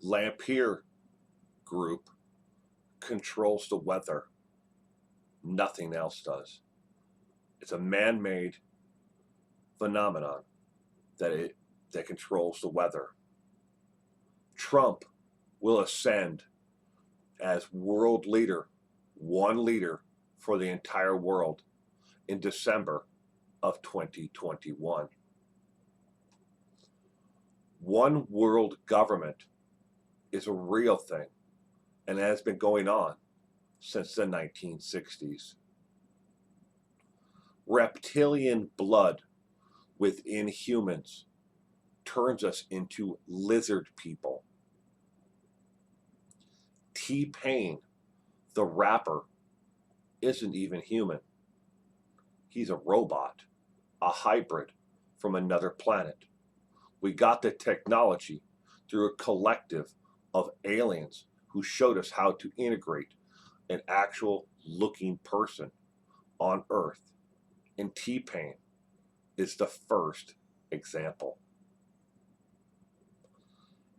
Lampier group controls the weather. Nothing else does. It's a man-made phenomenon that controls the weather. Trump will ascend as world leader, one leader for the entire world in December of 2021. One world government is a real thing and has been going on since the 1960s. Reptilian blood within humans turns us into lizard people. T-Pain, the rapper, isn't even human. He's a robot, a hybrid from another planet. We got the technology through a collective of aliens who showed us how to integrate an actual looking person on Earth. And T-Pain is the first example.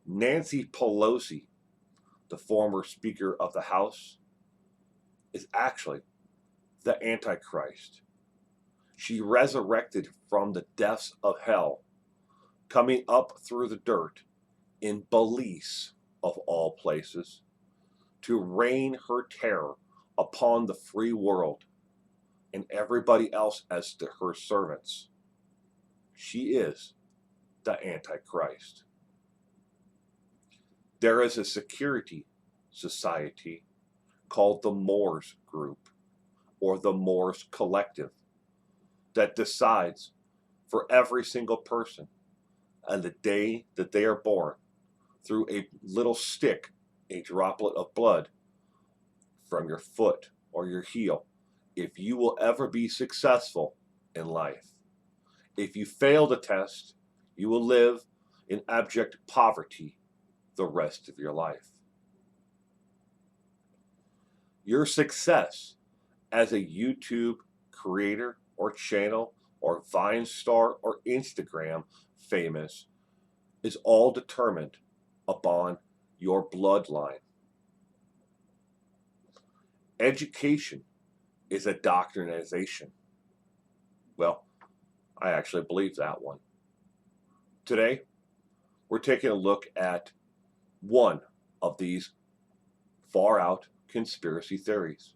Nancy Pelosi, the former Speaker of the House, is actually the Antichrist. She resurrected from the depths of hell, coming up through the dirt in Belize, of all places, to rain her terror upon the free world and everybody else as her servants. She is the Antichrist. There is a security society called the Moors Group or the Moors Collective that decides for every single person on the day that they are born through a little stick, a droplet of blood from your foot or your heel, if you will ever be successful in life. If you fail the test, you will live in abject poverty the rest of your life. Your success as a YouTube creator or channel or Vine star or Instagram famous is all determined upon your bloodline. Education is a doctrinization. Well, I actually believe that one. Today, we're taking a look at one of these far out conspiracy theories.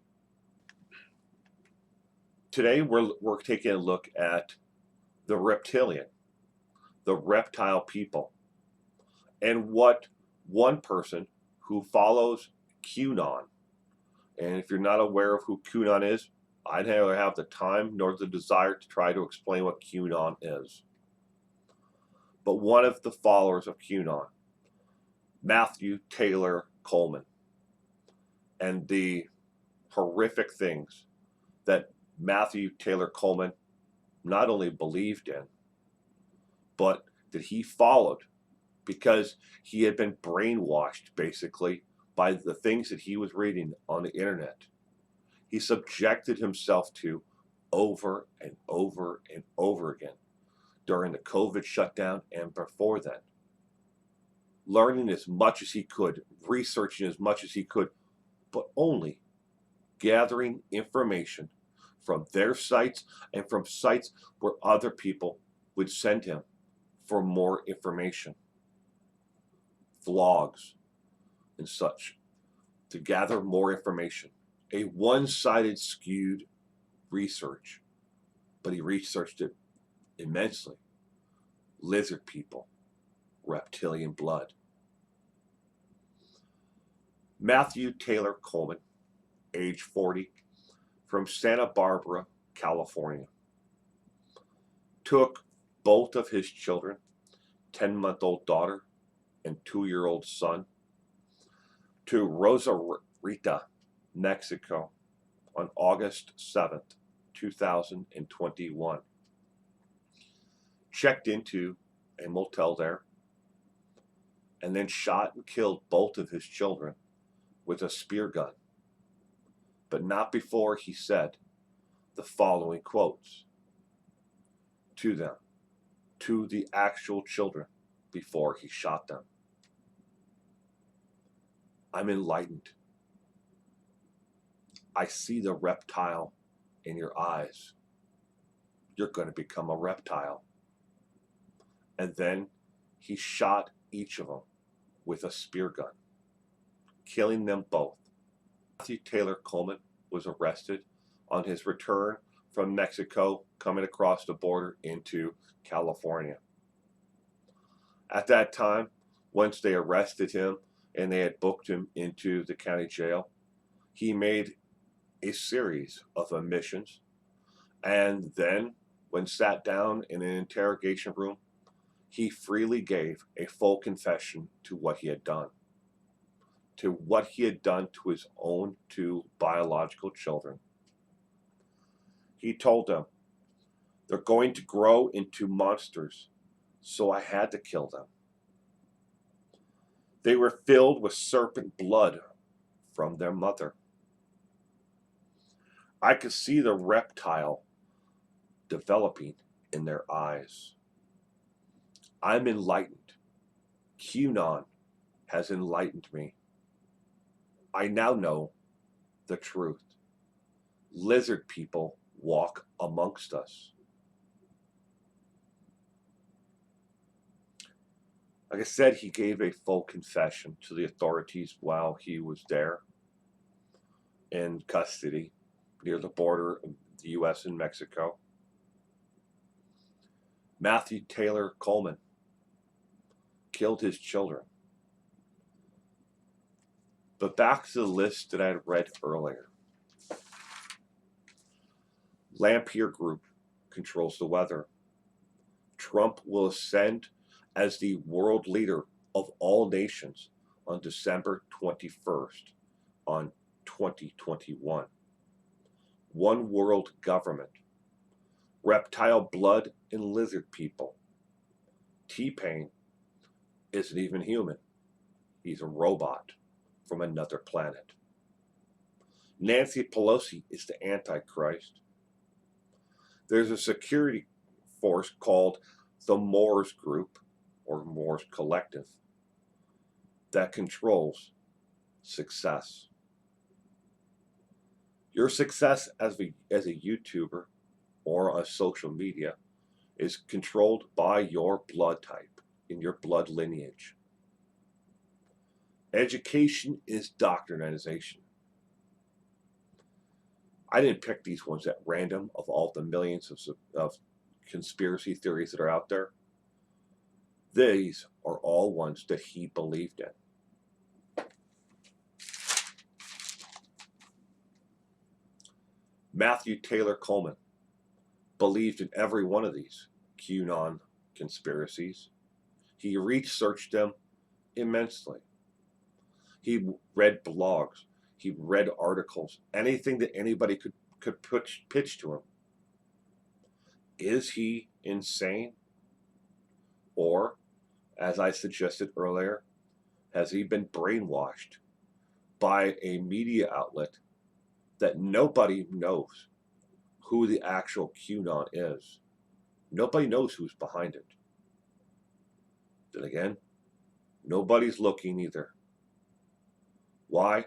Today, we're taking a look at the reptilian, the reptile people, and what one person who follows QAnon, and if you're not aware of who QAnon is, I neither have the time nor the desire to try to explain what QAnon is. But one of the followers of QAnon, Mathew Taylor Coleman, and the horrific things that Mathew Taylor Coleman not only believed in, but that he followed because he had been brainwashed basically by the things that he was reading on the internet. He subjected himself to over and over and over again during the COVID shutdown and before then. Learning as much as he could, researching as much as he could, but only gathering information from their sites and from sites where other people would send him for more information. Vlogs and such, to gather more information. A one-sided, skewed research, but he researched it immensely. Lizard people, reptilian blood. Mathew Taylor Coleman, age 40, from Santa Barbara, California, took both of his children, 10-month-old daughter and 2-year-old son, to Rosarita, Mexico on August 7th, 2021. Checked into a motel there and then shot and killed both of his children with a spear gun, but not before he said the following quotes to them, to the actual children, before he shot them. I'm enlightened. I see the reptile in your eyes. You're going to become a reptile. And then he shot each of them with a spear gun, killing them both. Mathew Taylor Coleman was arrested on his return from Mexico, coming across the border into California. At that time, once they arrested him and they had booked him into the county jail, he made a series of admissions, and then when sat down in an interrogation room, he freely gave a full confession to what he had done, to his own two biological children. He told them, they're going to grow into monsters, so I had to kill them. They were filled with serpent blood from their mother. I could see the reptile developing in their eyes. I'm enlightened. QAnon has enlightened me. I now know the truth. Lizard people walk amongst us. Like I said, he gave a full confession to the authorities while he was there in custody near the border of the U.S. and Mexico. Mathew Taylor Coleman killed his children. But back to the list that I had read earlier. Lampier Group controls the weather. Trump will ascend as the world leader of all nations on December 21st on 2021. One world government. Reptile blood and lizard people. T-Pain isn't even human. He's a robot from another planet. Nancy Pelosi is the Antichrist. There's a security force called the Moors Group, or Moors Collective, that controls success. Your success as a YouTuber or on social media is controlled by your blood type and your blood lineage. Education is doctrinization. I didn't pick these ones at random of all the millions of conspiracy theories that are out there. These are all ones that he believed in. Mathew Taylor Coleman believed in every one of these QAnon conspiracies. He researched them immensely. He read blogs. He read articles. Anything that anybody could pitch to him. Is he insane? Or, as I suggested earlier, has he been brainwashed by a media outlet that nobody knows who the actual QAnon is? Nobody knows who's behind it. Then again, nobody's looking either. Why?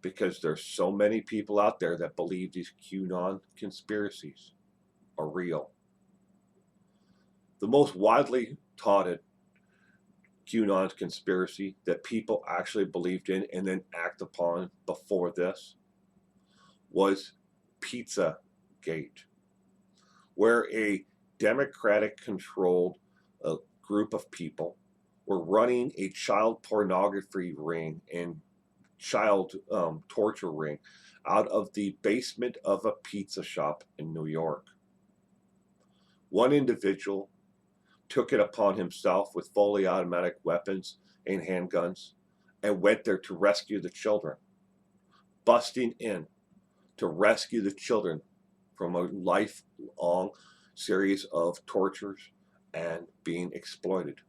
Because there's so many people out there that believe these QAnon conspiracies are real. The most widely touted QAnon conspiracy that people actually believed in and then act upon before this was Pizzagate, where a Democratic-controlled group of people were running a child pornography ring and child torture ring out of the basement of a pizza shop in New York. One individual took it upon himself with fully automatic weapons and handguns and went there to rescue the children, busting in to rescue the children from a lifelong series of tortures and being exploited.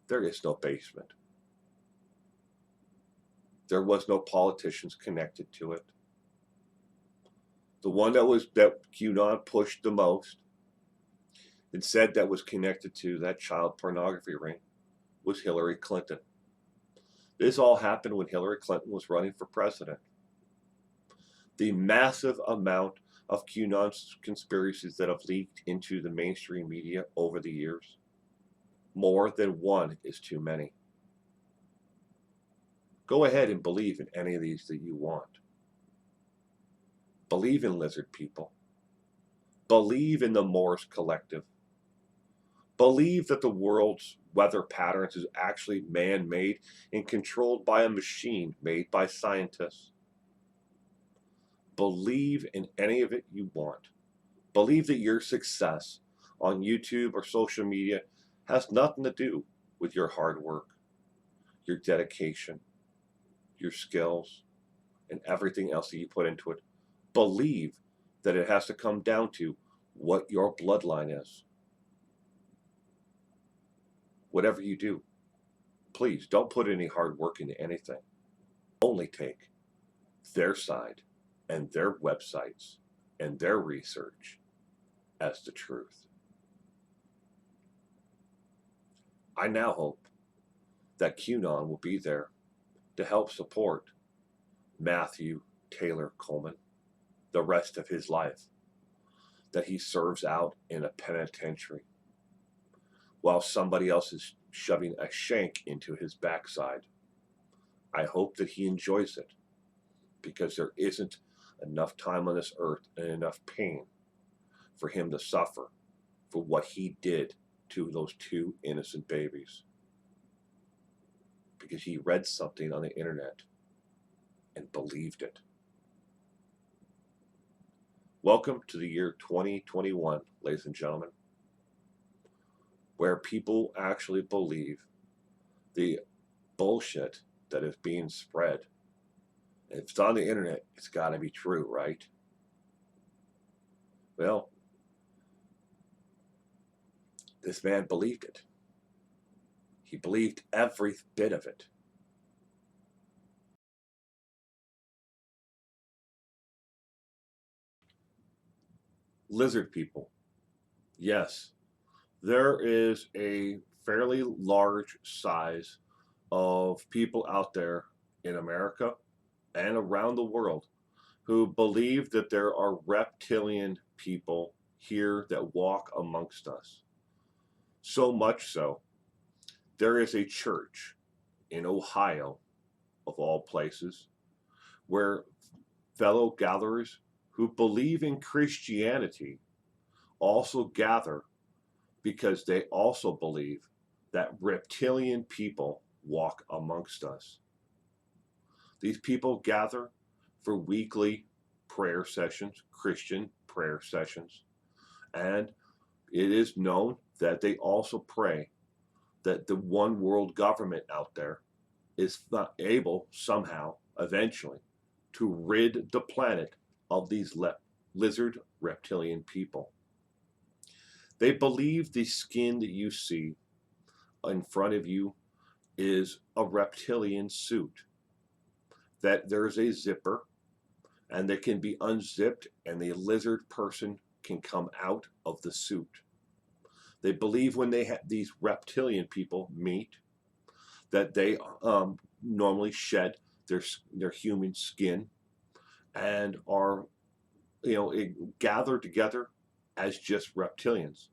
There is no basement. There was no politicians connected to it. The one that QAnon pushed the most and said that was connected to that child pornography ring was Hillary Clinton. This all happened when Hillary Clinton was running for president. The massive amount of QAnon conspiracies that have leaked into the mainstream media over the years, more than one is too many. Go ahead and believe in any of these that you want. Believe in lizard people. Believe in the Morse Collective. Believe that the world's weather patterns is actually man-made and controlled by a machine made by scientists. Believe in any of it you want. Believe that your success on YouTube or social media has nothing to do with your hard work, your dedication, your skills, and everything else that you put into it. Believe that it has to come down to what your bloodline is. Whatever you do, please don't put any hard work into anything. Only take their side and their websites and their research as the truth. I now hope that QAnon will be there to help support Mathew Taylor Coleman the rest of his life, that he serves out in a penitentiary while somebody else is shoving a shank into his backside. I hope that he enjoys it, because there isn't enough time on this earth and enough pain for him to suffer for what he did to those two innocent babies. Because he read something on the internet and believed it. Welcome to the year 2021, ladies and gentlemen, where people actually believe the bullshit that is being spread. And if it's on the internet, it's got to be true, right? Well, this man believed it. He believed every bit of it. Lizard people. Yes, there is a fairly large size of people out there in America and around the world who believe that there are reptilian people here that walk amongst us. So much so, there is a church in Ohio, of all places, where fellow gatherers who believe in Christianity also gather because they also believe that reptilian people walk amongst us. These people gather for weekly prayer sessions, Christian prayer sessions, and it is known that they also pray that the one world government out there is not able somehow, eventually, to rid the planet of these lizard reptilian people. They believe the skin that you see in front of you is a reptilian suit, that there's a zipper and that can be unzipped and the lizard person can come out of the suit. They believe when they have these reptilian people meet that they normally shed their human skin and are gathered together as just reptilians.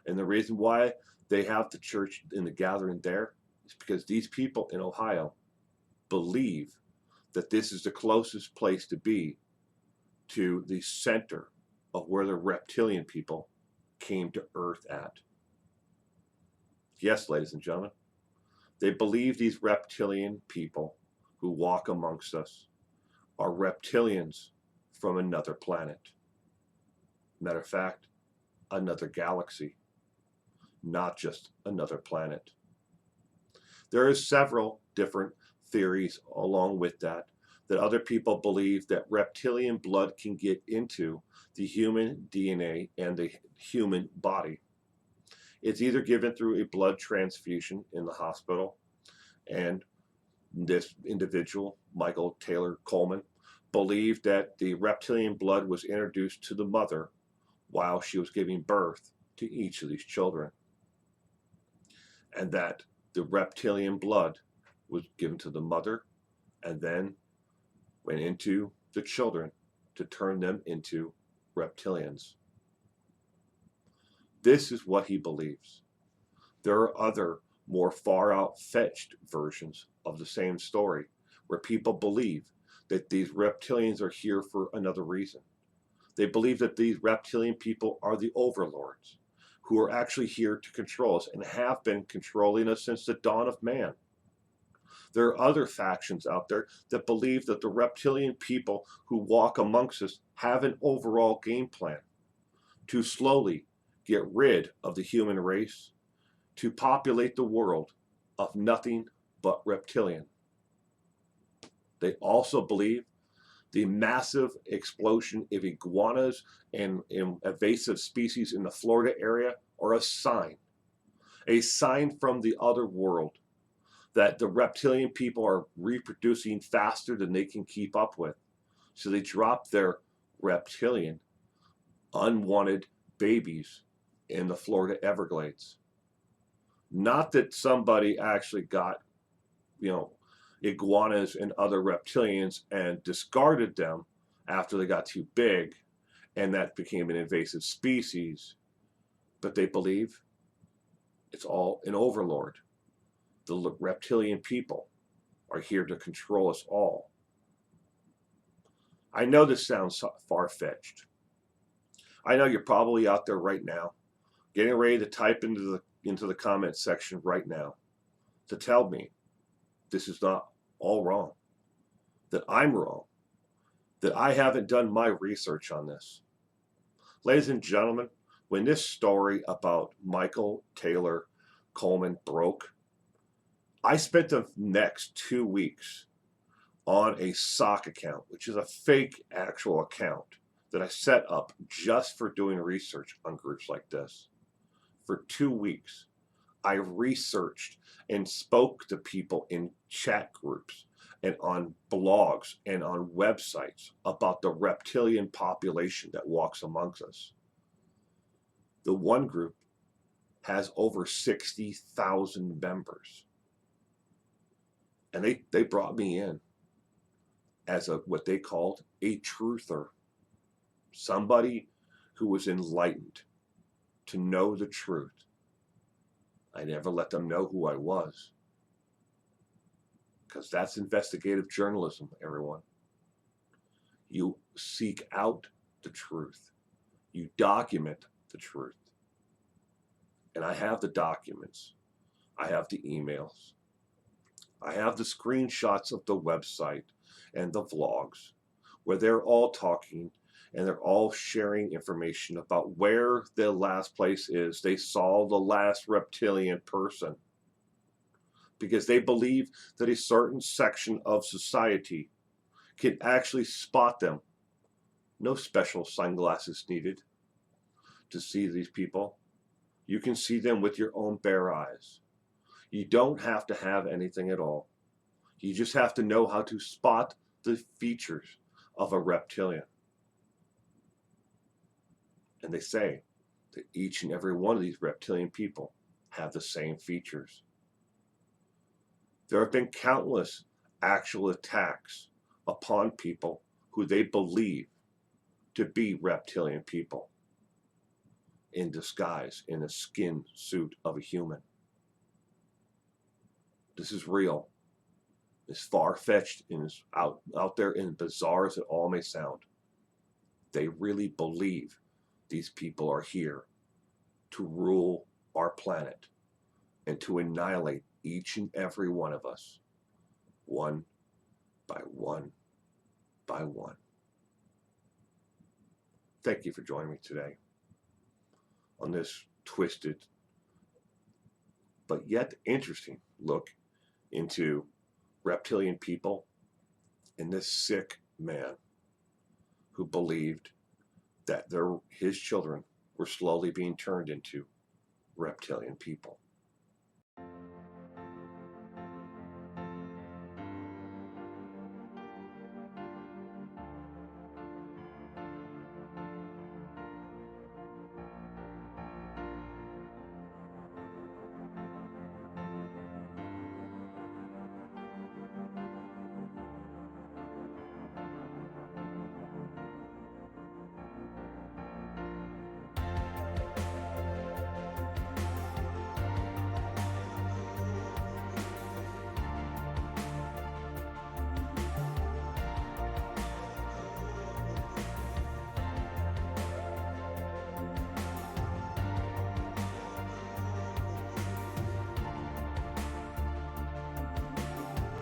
And the reason why they have the church in the gathering there is because these people in Ohio believe that this is the closest place to be to the center of where the reptilian people came to Earth at. Yes, ladies and gentlemen, they believe these reptilian people who walk amongst us are reptilians from another planet. Matter of fact, another galaxy, not just another planet. There are several different theories along with that other people believe that reptilian blood can get into the human DNA and the human body. It's either given through a blood transfusion in the hospital, and this individual, Michael Taylor Coleman, believed that the reptilian blood was introduced to the mother while she was giving birth to each of these children, and that the reptilian blood was given to the mother and then went into the children to turn them into reptilians. This is what he believes. There are other, more far-out-fetched versions of the same story where people believe that these reptilians are here for another reason. They believe that these reptilian people are the overlords who are actually here to control us and have been controlling us since the dawn of man. There are other factions out there that believe that the reptilian people who walk amongst us have an overall game plan to slowly get rid of the human race, to populate the world of nothing but reptilian. They also believe the massive explosion of iguanas and invasive species in the Florida area are a sign from the other world that the reptilian people are reproducing faster than they can keep up with. So they drop their reptilian, unwanted babies in the Florida Everglades. Not that somebody actually got, iguanas and other reptilians and discarded them after they got too big and that became an invasive species, but they believe it's all an overlord. The reptilian people are here to control us all. I know this sounds far-fetched. I know you're probably out there right now, getting ready to type into the comment section right now to tell me this is not all wrong, that I'm wrong, that I haven't done my research on this. Ladies and gentlemen, when this story about Michael Taylor Coleman broke, I spent the next 2 weeks on a sock account, which is a fake actual account that I set up just for doing research on groups like this. For 2 weeks, I researched and spoke to people in chat groups and on blogs and on websites about the reptilian population that walks amongst us. The one group has over 60,000 members. And they brought me in as what they called a truther. Somebody who was enlightened to know the truth. I never let them know who I was. Because that's investigative journalism, everyone. You seek out the truth. You document the truth. And I have the documents. I have the emails. I have the screenshots of the website and the vlogs where they're all talking and they're all sharing information about where the last place is they saw the last reptilian person, because they believe that a certain section of society can actually spot them. No special sunglasses needed to see these people. You can see them with your own bare eyes. You don't have to have anything at all. You just have to know how to spot the features of a reptilian. And they say that each and every one of these reptilian people have the same features. There have been countless actual attacks upon people who they believe to be reptilian people in disguise, in a skin suit of a human. This is real. As far-fetched and as out there and bizarre as it all may sound. They really believe these people are here to rule our planet and to annihilate each and every one of us, one by one by one. Thank you for joining me today on this twisted but yet interesting look into reptilian people and this sick man who believed that his children were slowly being turned into reptilian people.